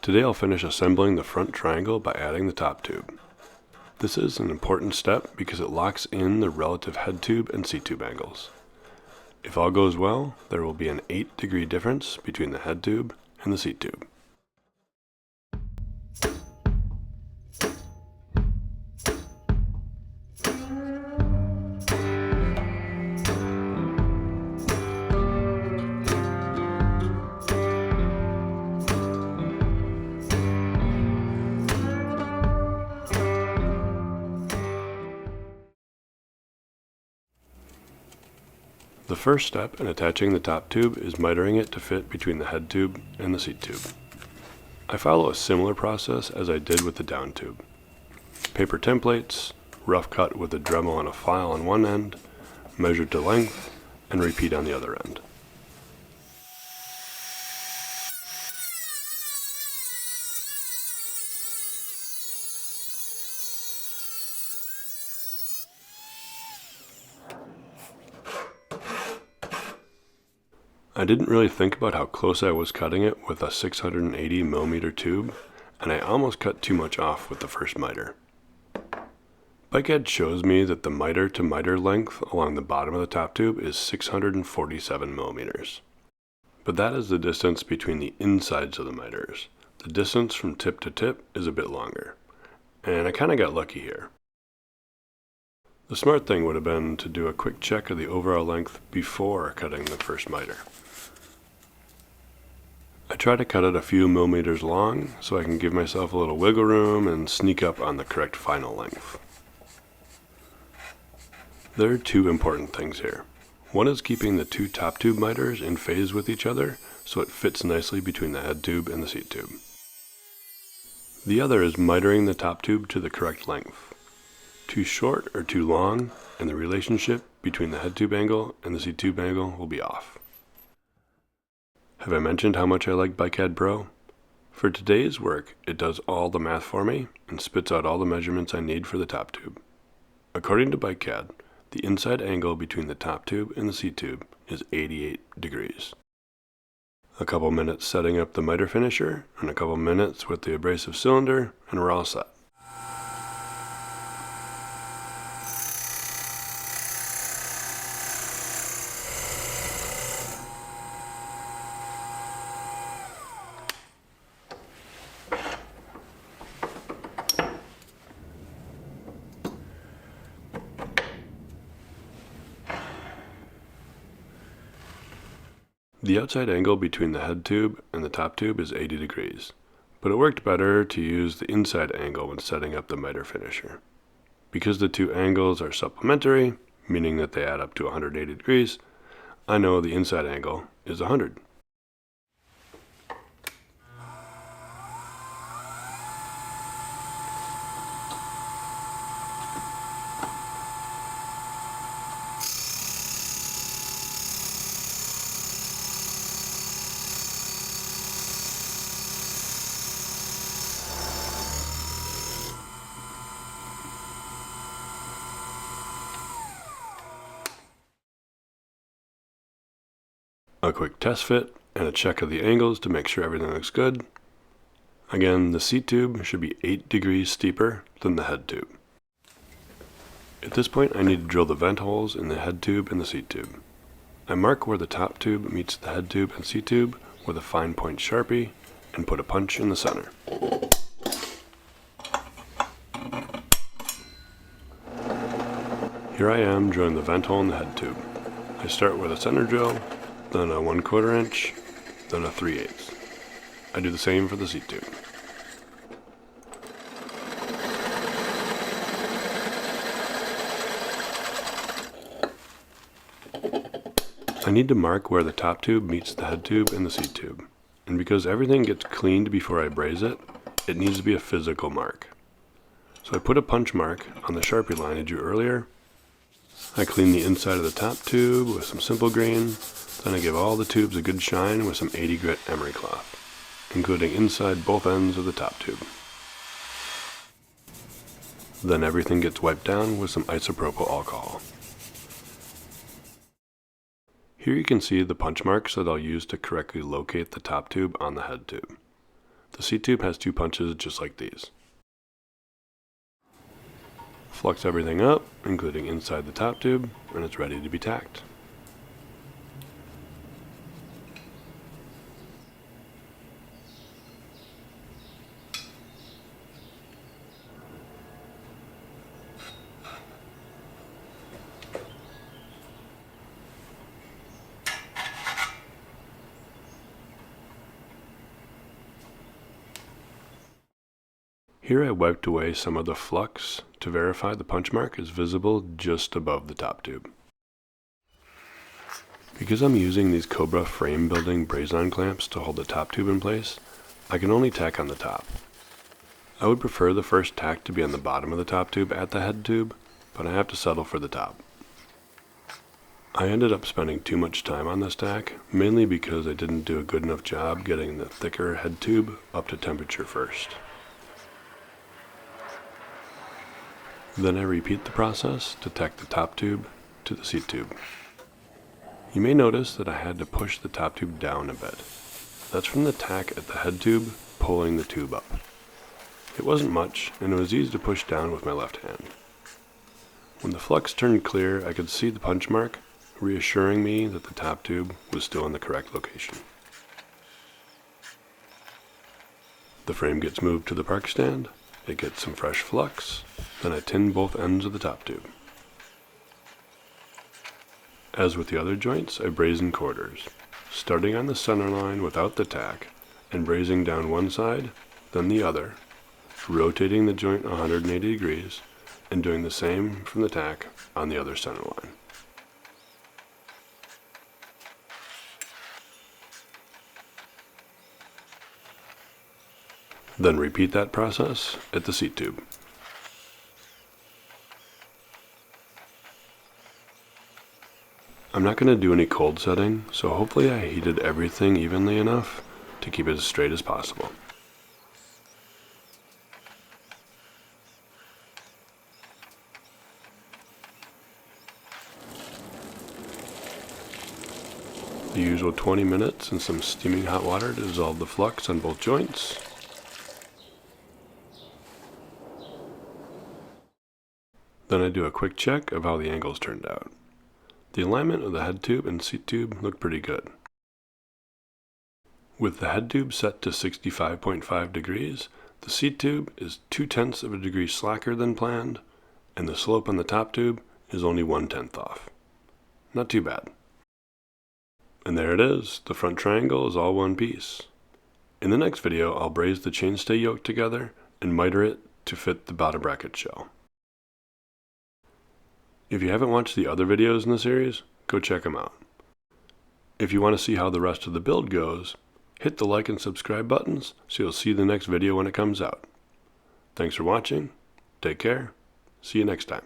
Today I'll finish assembling the front triangle by adding the top tube. This is an important step because it locks in the relative head tube and seat tube angles. If all goes well, there will be an 8-degree difference between the head tube and the seat tube. The first step in attaching the top tube is mitering it to fit between the head tube and the seat tube. I follow a similar process as I did with the down tube. Paper templates, rough cut with a Dremel and a file on one end, measure to length, and repeat on the other end. I didn't really think about how close I was cutting it with a 680mm tube, and I almost cut too much off with the first miter. BikeHead shows me that the miter to miter length along the bottom of the top tube is 647mm. But that is the distance between the insides of the miters. The distance from tip to tip is a bit longer, and I kinda got lucky here. The smart thing would have been to do a quick check of the overall length before cutting the first miter. I try to cut it a few millimeters long so I can give myself a little wiggle room and sneak up on the correct final length. There are two important things here. One is keeping the two top tube miters in phase with each other so it fits nicely between the head tube and the seat tube. The other is mitering the top tube to the correct length. Too short or too long, and the relationship between the head tube angle and the seat tube angle will be off. Have I mentioned how much I like BikeHead Pro? For today's work, it does all the math for me and spits out all the measurements I need for the top tube. According to BikeHead, the inside angle between the top tube and the seat tube is 88 degrees. A couple minutes setting up the miter finisher, and a couple minutes with the abrasive cylinder, and we're all set. The outside angle between the head tube and the top tube is 80 degrees, but it worked better to use the inside angle when setting up the miter finisher. Because the two angles are supplementary, meaning that they add up to 180 degrees, I know the inside angle is 100. A quick test fit and a check of the angles to make sure everything looks good. Again, the seat tube should be 8 degrees steeper than the head tube. At this point, I need to drill the vent holes in the head tube and the seat tube. I mark where the top tube meets the head tube and seat tube with a fine point Sharpie and put a punch in the center. Here I am drilling the vent hole in the head tube. I start with a center drill, then a 1/4 inch, then a 3/8. I do the same for the seat tube. I need to mark where the top tube meets the head tube and the seat tube, and because everything gets cleaned before I braze it, it needs to be a physical mark. So I put a punch mark on the Sharpie line I drew earlier. I clean the inside of the top tube with some simple green. Then I give all the tubes a good shine with some 80 grit emery cloth, including inside both ends of the top tube. Then everything gets wiped down with some isopropyl alcohol. Here you can see the punch marks that I'll use to correctly locate the top tube on the head tube. The seat tube has 2 punches just like these. Flux everything up, including inside the top tube, and it's ready to be tacked. Here I wiped away some of the flux to verify the punch mark is visible just above the top tube. Because I'm using these Cobra frame building braze-on clamps to hold the top tube in place, I can only tack on the top. I would prefer the first tack to be on the bottom of the top tube at the head tube, but I have to settle for the top. I ended up spending too much time on this tack, mainly because I didn't do a good enough job getting the thicker head tube up to temperature first. Then I repeat the process to tack the top tube to the seat tube. You may notice that I had to push the top tube down a bit. That's from the tack at the head tube pulling the tube up. It wasn't much, and it was easy to push down with my left hand. When the flux turned clear, I could see the punch mark, reassuring me that the top tube was still in the correct location. The frame gets moved to the park stand. It gets some fresh flux, then I tin both ends of the top tube. As with the other joints, I braze in quarters, starting on the center line without the tack, and brazing down one side, then the other, rotating the joint 180 degrees, and doing the same from the tack on the other center line. Then repeat that process at the seat tube. I'm not going to do any cold setting, so hopefully I heated everything evenly enough to keep it as straight as possible. The usual 20 minutes in some steaming hot water to dissolve the flux on both joints. Then I do a quick check of how the angles turned out. The alignment of the head tube and seat tube looked pretty good. With the head tube set to 65.5 degrees, the seat tube is 0.2 of a degree slacker than planned, and the slope on the top tube is only 1/10 off. Not too bad. And there it is, the front triangle is all one piece. In the next video, I'll braze the chainstay yoke together and miter it to fit the bottom bracket shell. If you haven't watched the other videos in the series, go check them out. If you want to see how the rest of the build goes, hit the like and subscribe buttons so you'll see the next video when it comes out. Thanks for watching, take care, see you next time.